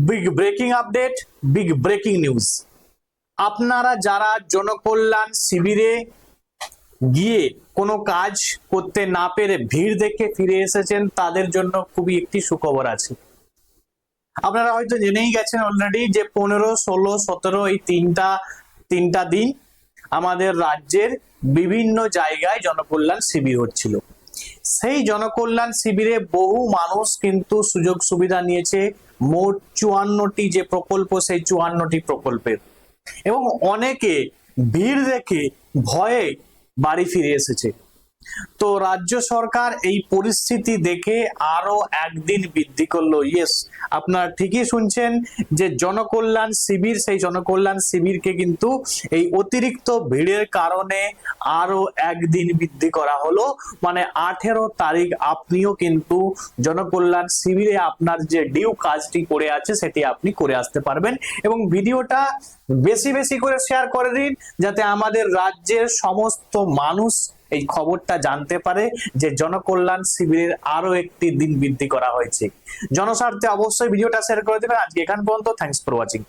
Big breaking update, big breaking news. আপনারা যারা জনকল্যাণ শিবিরে গিয়ে কোনো কাজ করতে না পেরে ভিড় দেখে ফিরে এসেছেন, তাদের জন্য খুবই একটি সুখবর আছে। আপনারা হয়তো জেনেই গেছেন অলরেডি যে 15, 16, 17 এই তিনটা দিন আমাদের রাজ্যের বিভিন্ন জায়গায় জনকল্যাণ শিবির হচ্ছিল। সেই জনকল্যাণ শিবিরে বহু মানুষ কিন্তু সুযোগ সুবিধা নিয়েছে। মোট 54টি যে প্রকল্প, সেই 54টি প্রকল্পের, এবং অনেকে ভিড় দেখে ভয়ে বাড়ি ফিরে এসেছে। তো রাজ্য সরকার এই পরিস্থিতি দেখে আরো একদিন বৃদ্ধি করলো। ইয়েস, আপনারা ঠিকই শুনছেন যে জনকল্যাণ শিবির, সেই জনকল্যাণ শিবিরকে কিন্তু এই অতিরিক্ত ভিড়ের কারণে আরো একদিন বৃদ্ধি করা হলো। মানে 18 তারিখ আপনিও কিন্তু জনকল্যাণ শিবিরে আপনার যে ডিউ কাজটি পড়ে আছে সেটি আপনি করে আসতে পারবেন। এবং ভিডিওটা বেশি বেশি করে শেয়ার করে দিন, যাতে আমাদের রাজ্যের সমস্ত মানুষ এই খবরটা জানতে পারে যে জনকল্যাণ শিবিরের আরো একটি দিন বৃদ্ধি করা হয়েছে। জনস্বার্থে অবশ্যই ভিডিওটা শেয়ার করে দেবেন। আজকে এখান পর্যন্ত। Thanks for watching.